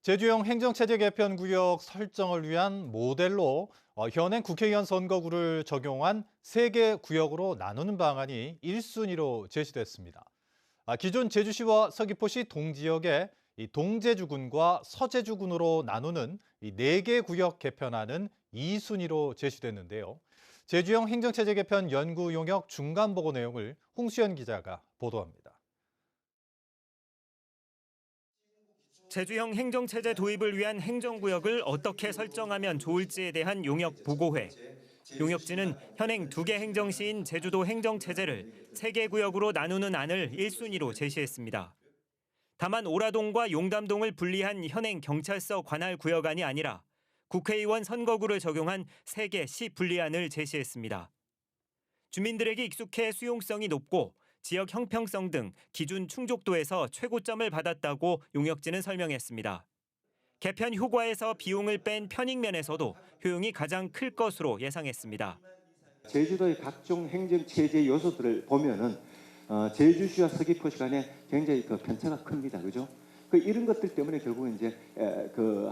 제주형 행정체제 개편 구역 설정을 위한 모델로 현행 국회의원 선거구를 적용한 3개 구역으로 나누는 방안이 1순위로 제시됐습니다. 기존 제주시와 서귀포시 동지역에 이 동제주군과 서제주군으로 나누는 이 4개 구역 개편안은 2순위로 제시됐는데요. 제주형 행정체제 개편 연구 용역 중간 보고 내용을 홍수연 기자가 보도합니다. 제주형 행정체제 도입을 위한 행정구역을 어떻게 설정하면 좋을지에 대한 용역 보고회. 용역진은 현행 2개 행정시인 제주도 행정체제를 3개 구역으로 나누는 안을 1순위로 제시했습니다. 다만 오라동과 용담동을 분리한 현행 경찰서 관할 구역안이 아니라 국회의원 선거구를 적용한 3개 시 분리안을 제시했습니다. 주민들에게 익숙해 수용성이 높고 지역 형평성 등 기준 충족도에서 최고점을 받았다고 용역진은 설명했습니다. 개편 효과에서 비용을 뺀 편익 면에서도 효용이 가장 클 것으로 예상했습니다. 제주도의 각종 행정체제 요소들을 보면은 제주시와 서귀포시 간에 굉장히 편차가 큽니다, 그죠? 이런 것들 때문에 결국은 이제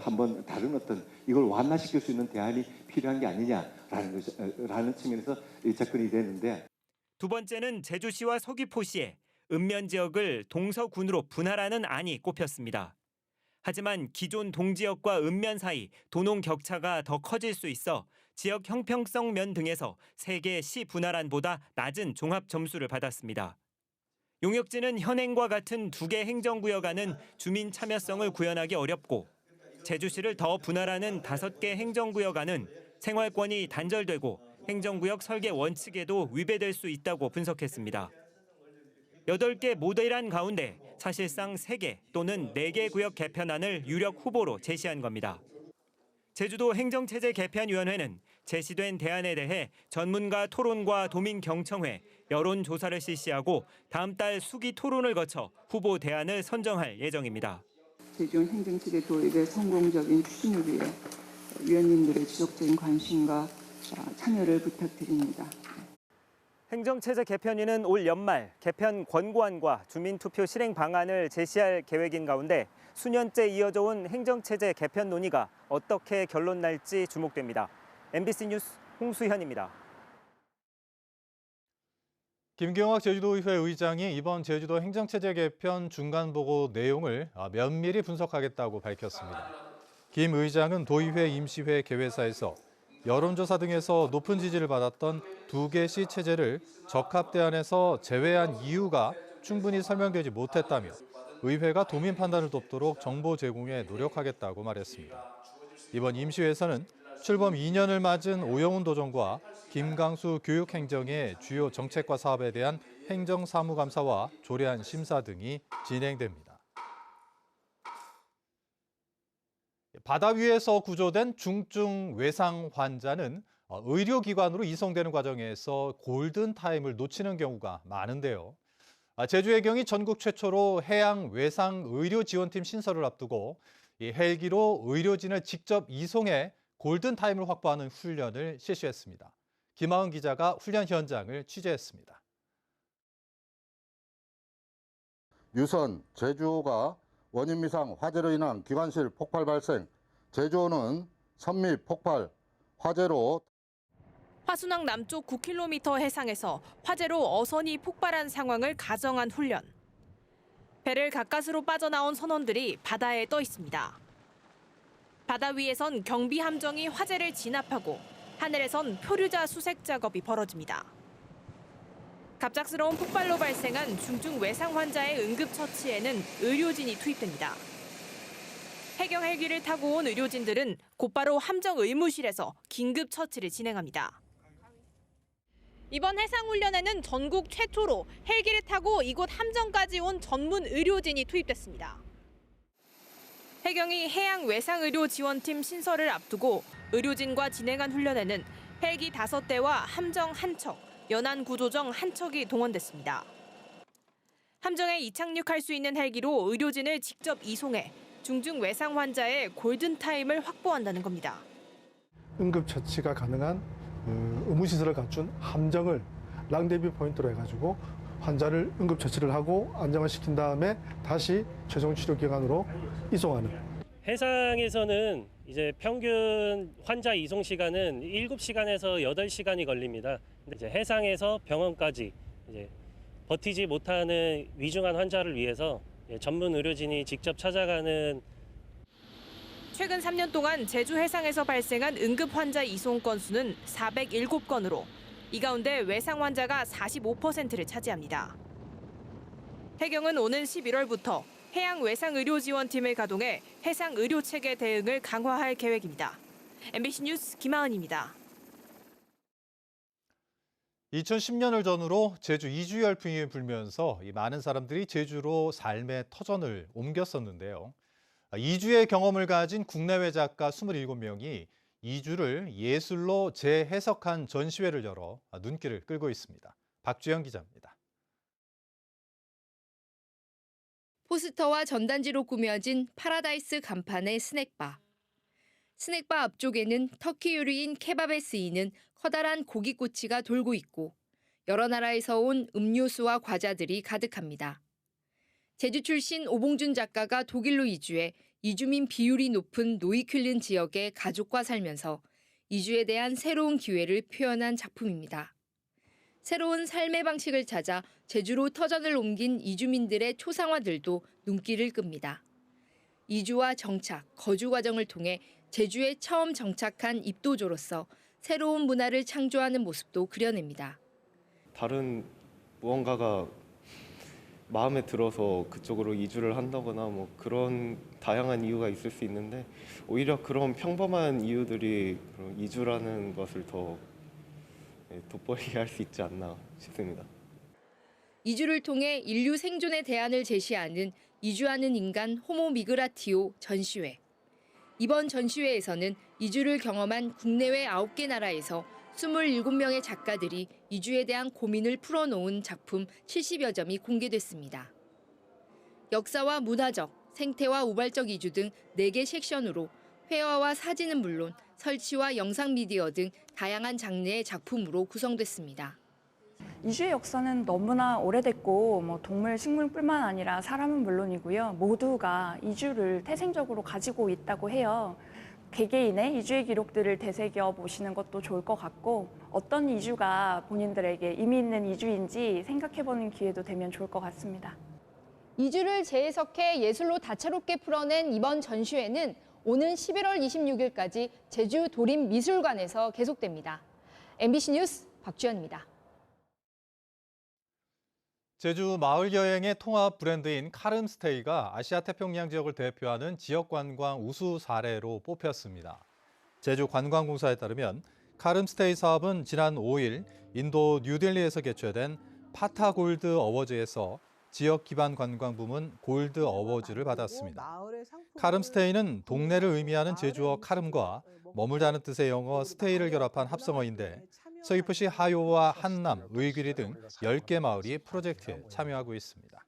한번 다른 어떤 이걸 완화시킬 수 있는 대안이 필요한 게 아니냐라는 측면에서 접근이 되는데. 두 번째는 제주시와 서귀포시의 읍면 지역을 동서군으로 분할하는 안이 꼽혔습니다. 하지만 기존 동지역과 읍면 사이 도농 격차가 더 커질 수 있어 지역 형평성 면 등에서 3개 시 분할안보다 낮은 종합 점수를 받았습니다. 용역진은 현행과 같은 2개 행정구역안은 주민 참여성을 구현하기 어렵고 제주시를 더 분할하는 5개 행정구역안은 생활권이 단절되고 행정구역 설계 원칙에도 위배될 수 있다고 분석했습니다. 8개 모델안 가운데 사실상 3개 또는 4개 구역 개편안을 유력 후보로 제시한 겁니다. 제주도 행정체제 개편위원회는 제시된 대안에 대해 전문가 토론과 도민경청회, 여론조사를 실시하고 다음 달 수기 토론을 거쳐 후보 대안을 선정할 예정입니다. 제주형 행정체제 도입의 성공적인 추진을 위해 위원님들의 지속적인 관심과 참여를 부탁드립니다. 행정체제 개편위는 올 연말 개편 권고안과 주민투표 실행 방안을 제시할 계획인 가운데 수년째 이어져 온 행정체제 개편 논의가 어떻게 결론 날지 주목됩니다. MBC 뉴스 홍수현입니다. 김경학 제주도의회 의장이 이번 제주도 행정체제 개편 중간보고 내용을 면밀히 분석하겠다고 밝혔습니다. 김 의장은 도의회 임시회 개회사에서 여론조사 등에서 높은 지지를 받았던 2개 시 체제를 적합대안에서 제외한 이유가 충분히 설명되지 못했다며 의회가 도민 판단을 돕도록 정보 제공에 노력하겠다고 말했습니다. 이번 임시회에서는 출범 2년을 맞은 오영훈 도정과 김강수 교육행정의 주요 정책과 사업에 대한 행정사무감사와 조례안 심사 등이 진행됩니다. 바다 위에서 구조된 중증 외상 환자는 의료기관으로 이송되는 과정에서 골든타임을 놓치는 경우가 많은데요. 제주해경이 전국 최초로 해양 외상 의료지원팀 신설을 앞두고 헬기로 의료진을 직접 이송해 골든타임을 확보하는 훈련을 실시했습니다. 김하은 기자가 훈련 현장을 취재했습니다. 유선, 제주호가 원인 미상 화재로 인한 기관실 폭발 발생, 제주호는 선미 폭발, 화재로. 화순항 남쪽 9km 해상에서 화재로 어선이 폭발한 상황을 가정한 훈련. 배를 가까스로 빠져나온 선원들이 바다에 떠 있습니다. 바다 위에선 경비 함정이 화재를 진압하고 하늘에선 표류자 수색 작업이 벌어집니다. 갑작스러운 폭발로 발생한 중증 외상 환자의 응급처치에는 의료진이 투입됩니다. 해경 헬기를 타고 온 의료진들은 곧바로 함정 의무실에서 긴급처치를 진행합니다. 이번 해상훈련에는 전국 최초로 헬기를 타고 이곳 함정까지 온 전문 의료진이 투입됐습니다. 해경이 해양 외상의료지원팀 신설을 앞두고 의료진과 진행한 훈련에는 헬기 5대와 함정 1척, 연안구조정 1척이 동원됐습니다. 함정에 이착륙할 수 있는 헬기로 의료진을 직접 이송해 중증 외상 환자의 골든타임을 확보한다는 겁니다. 응급처치가 가능한 의무시설을 갖춘 함정을 랑데뷰 포인트로 해가지고 환자를 응급처치를 하고 안정화시킨 다음에 다시 최종 치료기관으로 이송하는. 해상에서는 이제 평균 환자 이송 시간은 7시간에서 8시간이 걸립니다. 근데 이제 해상에서 병원까지 이제 버티지 못하는 위중한 환자를 위해서 전문 의료진이 직접 찾아가는. 최근 3년 동안 제주 해상에서 발생한 응급 환자 이송 건수는 407건으로 이 가운데 외상 환자가 45%를 차지합니다. 해경은 오는 11월부터 해양 외상 의료 지원팀을 가동해 해상 의료 체계 대응을 강화할 계획입니다. MBC 뉴스 김하은입니다. 2010년을 전후로 제주 이주 열풍이 불면서 많은 사람들이 제주로 삶의 터전을 옮겼었는데요. 이주의 경험을 가진 국내외 작가 27명이 이주를 예술로 재해석한 전시회를 열어 눈길을 끌고 있습니다. 박주영 기자입니다. 포스터와 전단지로 꾸며진 파라다이스 간판의 스낵바. 스낵바 앞쪽에는 터키 요리인 케밥에 쓰이는 커다란 고기꼬치가 돌고 있고 여러 나라에서 온 음료수와 과자들이 가득합니다. 제주 출신 오봉준 작가가 독일로 이주해 이주민 비율이 높은 노이퀼른 지역의 가족과 살면서 이주에 대한 새로운 기회를 표현한 작품입니다. 새로운 삶의 방식을 찾아 제주로 터전을 옮긴 이주민들의 초상화들도 눈길을 끕니다. 이주와 정착, 거주 과정을 통해 제주에 처음 정착한 입도조로서 새로운 문화를 창조하는 모습도 그려냅니다. 다른 무언가가 마음에 들어서 그쪽으로 이주를 한다거나 뭐 그런 다양한 이유가 있을 수 있는데 오히려 그런 평범한 이유들이 이주라는 것을 더 돋보이게 할 수 있지 않나 싶습니다. 이주를 통해 인류 생존의 대안을 제시하는 이주하는 인간 호모 미그라티오 전시회. 이번 전시회에서는 이주를 경험한 국내외 9개 나라에서 27명의 작가들이 이주에 대한 고민을 풀어놓은 작품 70여 점이 공개됐습니다. 역사와 문화적, 생태와 우발적 이주 등 4개 섹션으로 회화와 사진은 물론 설치와 영상 미디어 등 다양한 장르의 작품으로 구성됐습니다. 이주의 역사는 너무나 오래됐고 동물, 식물뿐만 아니라 사람은 물론이고요. 모두가 이주를 태생적으로 가지고 있다고 해요. 개개인의 이주의 기록들을 되새겨 보시는 것도 좋을 것 같고 어떤 이주가 본인들에게 의미 있는 이주인지 생각해보는 기회도 되면 좋을 것 같습니다. 이주를 재해석해 예술로 다채롭게 풀어낸 이번 전시회는 오는 11월 26일까지 제주 도림미술관에서 계속됩니다. MBC 뉴스 박주연입니다. 제주 마을 여행의 통합 브랜드인 카름스테이가 아시아 태평양 지역을 대표하는 지역 관광 우수 사례로 뽑혔습니다. 제주 관광공사에 따르면 카름스테이 사업은 지난 5일 인도 뉴델리에서 개최된 파타 골드 어워즈에서 지역 기반 관광 부문 골드 어워즈를 받았습니다. 카름스테이는 동네를 의미하는 제주어 카름과 머물다는 뜻의 영어 스테이를 결합한 합성어인데 서귀포시 하요와 한남, 의귀리 등 10개 마을이 프로젝트에 참여하고 있습니다.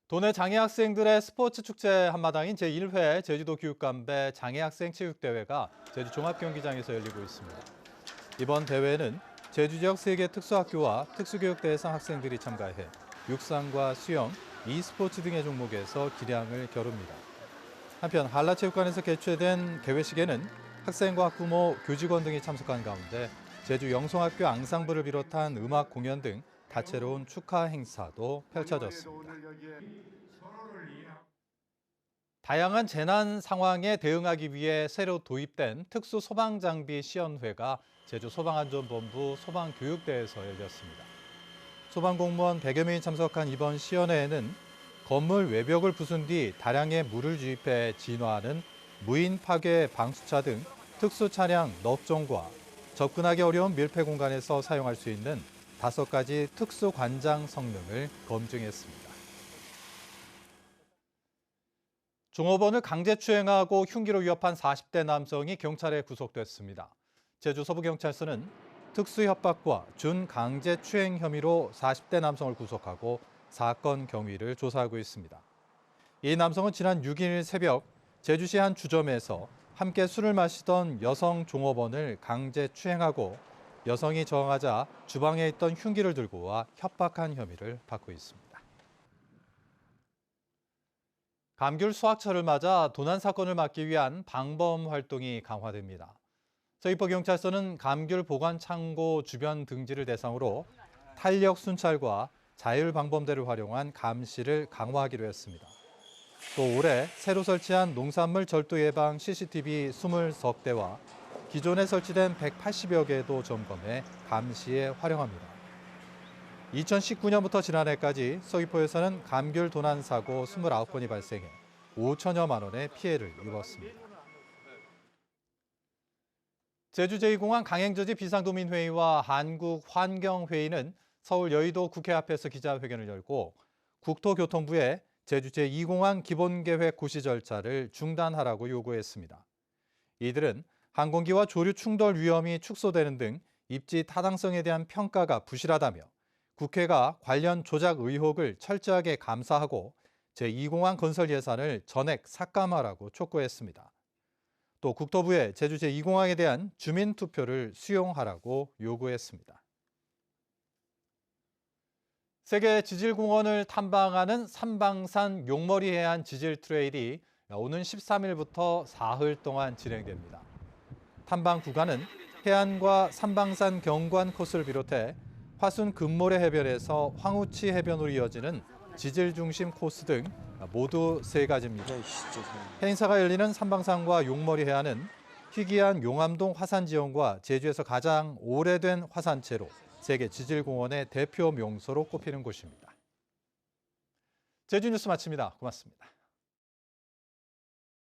도내 장애 학생들의 스포츠 축제 한마당인 제1회 제주도 교육감배 장애학생 체육대회가 제주 종합경기장에서 열리고 있습니다. 이번 대회는 제주 지역 3개 특수학교와 특수교육 대상 학생들이 참가해 육상과 수영, e스포츠 등의 종목에서 기량을 겨룹니다. 한편 한라체육관에서 개최된 개회식에는 학생과 학부모, 교직원 등이 참석한 가운데 제주 영송학교 앙상블을 비롯한 음악 공연 등 다채로운 축하 행사도 펼쳐졌습니다. 다양한 재난 상황에 대응하기 위해 새로 도입된 특수 소방장비 시연회가 제주 소방안전본부 소방교육대에서 열렸습니다. 소방공무원 100여 명이 참석한 이번 시연회에는 건물 외벽을 부순 뒤 다량의 물을 주입해 진화하는 무인 파괴 방수차 등 특수 차량 9종과 접근하기 어려운 밀폐 공간에서 사용할 수 있는 5가지 특수 관장 성능을 검증했습니다. 종업원을 강제추행하고 흉기로 위협한 40대 남성이 경찰에 구속됐습니다. 제주 서부경찰서는 특수협박과 준강제추행 혐의로 40대 남성을 구속하고 사건 경위를 조사하고 있습니다. 이 남성은 지난 6일 새벽 제주시 한 주점에서 함께 술을 마시던 여성 종업원을 강제추행하고 여성이 저항하자 주방에 있던 흉기를 들고 와 협박한 혐의를 받고 있습니다. 감귤 수확철을 맞아 도난 사건을 막기 위한 방범 활동이 강화됩니다. 서귀포경찰서는 감귤 보관 창고 주변 등지를 대상으로 탄력 순찰과 자율 방범대를 활용한 감시를 강화하기로 했습니다. 또 올해 새로 설치한 농산물 절도 예방 CCTV 20석 대와 기존에 설치된 180여 개도 점검해 감시에 활용합니다. 2019년부터 지난해까지 서귀포에서는 감귤 도난 사고 29건이 발생해 5천여만 원의 피해를 입었습니다. 제주 제2공항 강행저지 비상도민회의와 한국환경회의는 서울 여의도 국회 앞에서 기자회견을 열고 국토교통부에 제주 제2공항 기본계획 고시 절차를 중단하라고 요구했습니다. 이들은 항공기와 조류 충돌 위험이 축소되는 등 입지 타당성에 대한 평가가 부실하다며 국회가 관련 조작 의혹을 철저하게 감사하고 제2공항 건설 예산을 전액 삭감하라고 촉구했습니다. 또 국토부에 제주 제2공항에 대한 주민투표를 수용하라고 요구했습니다. 세계 지질공원을 탐방하는 삼방산 용머리 해안 지질 트레일이 오는 13일부터 사흘 동안 진행됩니다. 탐방 구간은 해안과 삼방산 경관 코스를 비롯해 화순 금모래 해변에서 황우치 해변으로 이어지는 지질 중심 코스 등 모두 3가지입니다. 행사가 열리는 삼방산과 용머리 해안은 희귀한 용암동 화산 지형과 제주에서 가장 오래된 화산체로 세계 지질공원의 대표 명소로 꼽히는 곳입니다. 제주 뉴스 마칩니다. 고맙습니다.